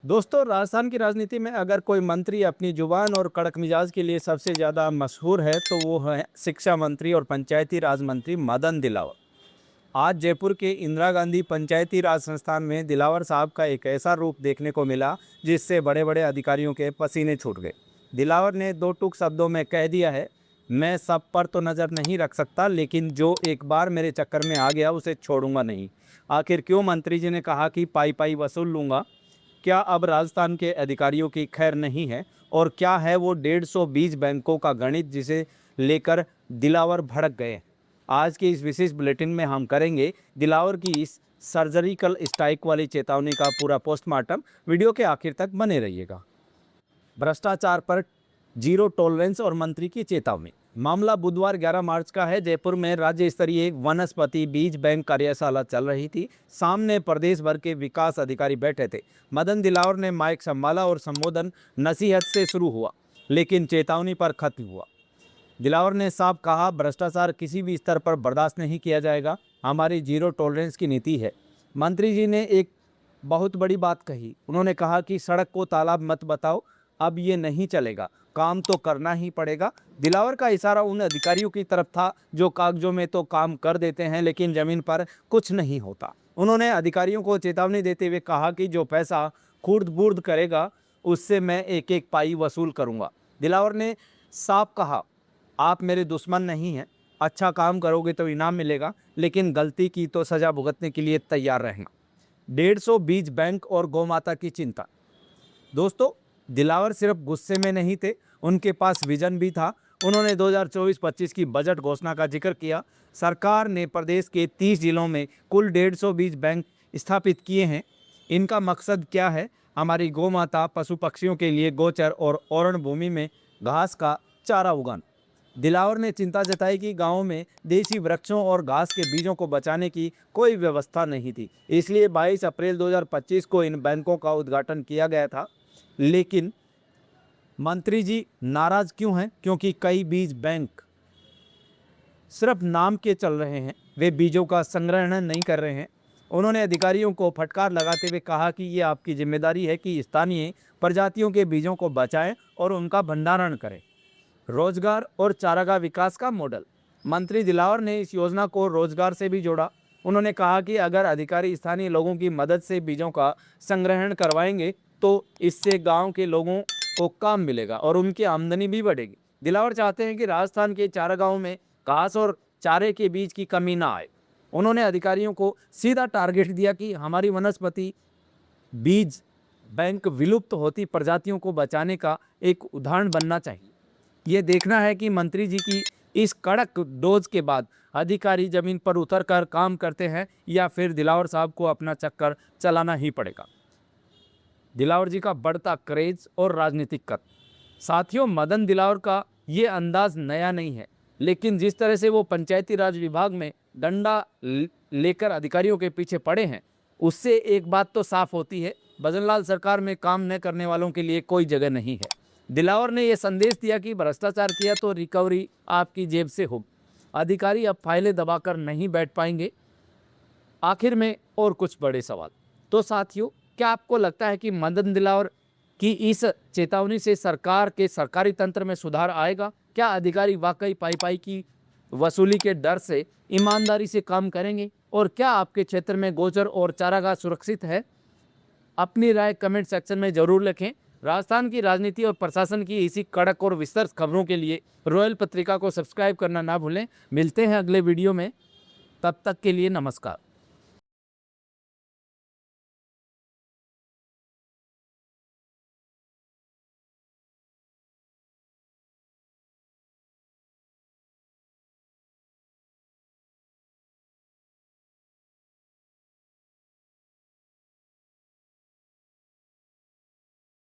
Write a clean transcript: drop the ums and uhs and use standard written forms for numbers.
दोस्तों, राजस्थान की राजनीति में अगर कोई मंत्री अपनी जुबान और कड़क मिजाज के लिए सबसे ज़्यादा मशहूर है तो वो है शिक्षा मंत्री और पंचायती राज मंत्री मदन दिलावर। आज जयपुर के इंदिरा गांधी पंचायती राज संस्थान में दिलावर साहब का एक ऐसा रूप देखने को मिला जिससे बड़े बड़े अधिकारियों के पसीने छूट गए। दिलावर ने दो टूक शब्दों में कह दिया है, मैं सब पर तो नज़र नहीं रख सकता, लेकिन जो एक बार मेरे चक्कर में आ गया उसे छोड़ूंगा नहीं। आखिर क्यों मंत्री जी ने कहा कि पाई पाई वसूल लूंगा? क्या अब राजस्थान के अधिकारियों की खैर नहीं है? और क्या है वो 150 बीज बैंकों का गणित जिसे लेकर दिलावर भड़क गए? आज के इस विशेष बुलेटिन में हम करेंगे दिलावर की इस सर्जरिकल स्ट्राइक वाली चेतावनी का पूरा पोस्टमार्टम। वीडियो के आखिर तक बने रहिएगा। भ्रष्टाचार पर जीरो टॉलरेंस और मंत्री की चेतावनी। मामला बुधवार 11 मार्च का है। जयपुर में राज्य स्तरीय वनस्पति बीज बैंक कार्यशाला चल रही थी। सामने प्रदेश भर के विकास अधिकारी बैठे थे। मदन दिलावर ने माइक संभाला और संबोधन नसीहत से शुरू हुआ, लेकिन चेतावनी पर खत्म हुआ। दिलावर ने साफ कहा, भ्रष्टाचार किसी भी स्तर पर बर्दाश्त नहीं किया जाएगा। हमारी जीरो टॉलरेंस की नीति है। मंत्री जी ने एक बहुत बड़ी बात कही। उन्होंने कहा कि सड़क को तालाब मत बताओ, अब ये नहीं चलेगा, काम तो करना ही पड़ेगा। दिलावर का इशारा उन अधिकारियों की तरफ था जो कागजों में तो काम कर देते हैं लेकिन जमीन पर कुछ नहीं होता। उन्होंने अधिकारियों को चेतावनी देते हुए कहा कि जो पैसा खुर्द बुर्द करेगा उससे मैं एक एक पाई वसूल करूंगा। दिलावर ने साफ कहा, आप मेरे दुश्मन नहीं हैं, अच्छा काम करोगे तो इनाम मिलेगा, लेकिन गलती की तो सजा भुगतने के लिए तैयार रहना। 150 बीज बैंक और गौ माता की चिंता। दोस्तों, दिलावर सिर्फ गुस्से में नहीं थे, उनके पास विजन भी था। उन्होंने 2024-25 की बजट घोषणा का जिक्र किया। सरकार ने प्रदेश के 30 जिलों में कुल 150 बीज बैंक स्थापित किए हैं। इनका मकसद क्या है? हमारी गौ माता पशु पक्षियों के लिए गोचर और ओरण भूमि में घास का चारा उगाना। दिलावर ने चिंता जताई कि गांवों में देसी वृक्षों और घास के बीजों को बचाने की कोई व्यवस्था नहीं थी, इसलिए 22 अप्रैल 2025 को इन बैंकों का उद्घाटन किया गया था। लेकिन मंत्री जी नाराज क्यों हैं? क्योंकि कई बीज बैंक सिर्फ नाम के चल रहे हैं, वे बीजों का संग्रहण नहीं कर रहे हैं। उन्होंने अधिकारियों को फटकार लगाते हुए कहा कि ये आपकी जिम्मेदारी है कि स्थानीय प्रजातियों के बीजों को बचाएं और उनका भंडारण करें। रोजगार और चारागाह विकास का मॉडल। मंत्री दिलावर ने इस योजना को रोजगार से भी जोड़ा। उन्होंने कहा कि अगर अधिकारी स्थानीय लोगों की मदद से बीजों का संग्रहण करवाएंगे तो इससे गांव के लोगों को काम मिलेगा और उनकी आमदनी भी बढ़ेगी। दिलावर चाहते हैं कि राजस्थान के चारागाहों में घास और चारे के बीज की कमी ना आए। उन्होंने अधिकारियों को सीधा टारगेट दिया कि हमारी वनस्पति बीज बैंक विलुप्त होती प्रजातियों को बचाने का एक उदाहरण बनना चाहिए। ये देखना है कि मंत्री जी की इस कड़क डोज के बाद अधिकारी जमीन पर उतरकर काम करते हैं या फिर दिलावर साहब को अपना चक्कर चलाना ही पड़ेगा। दिलावर जी का बढ़ता क्रेज और राजनीतिक कद। साथियों, मदन दिलावर का ये अंदाज नया नहीं है, लेकिन जिस तरह से वो पंचायती राज विभाग में डंडा लेकर अधिकारियों के पीछे पड़े हैं, उससे एक बात तो साफ होती है, भजनलाल सरकार में काम न करने वालों के लिए कोई जगह नहीं है। दिलावर ने यह संदेश दिया कि भ्रष्टाचार किया तो रिकवरी आपकी जेब से होगी। अधिकारी अब फाइलें दबाकर नहीं बैठ पाएंगे। आखिर में और कुछ बड़े सवाल। तो साथियों, क्या आपको लगता है कि मदन दिलावर की इस चेतावनी से सरकार के सरकारी तंत्र में सुधार आएगा? क्या अधिकारी वाकई पाई पाई की वसूली के डर से ईमानदारी से काम करेंगे? और क्या आपके क्षेत्र में गोचर और चारागाह सुरक्षित है? अपनी राय कमेंट सेक्शन में जरूर लिखें। राजस्थान की राजनीति और प्रशासन की इसी कड़क और विस्तृत खबरों के लिए रॉयल पत्रिका को सब्सक्राइब करना ना भूलें। मिलते हैं अगले वीडियो में, तब तक के लिए नमस्कार।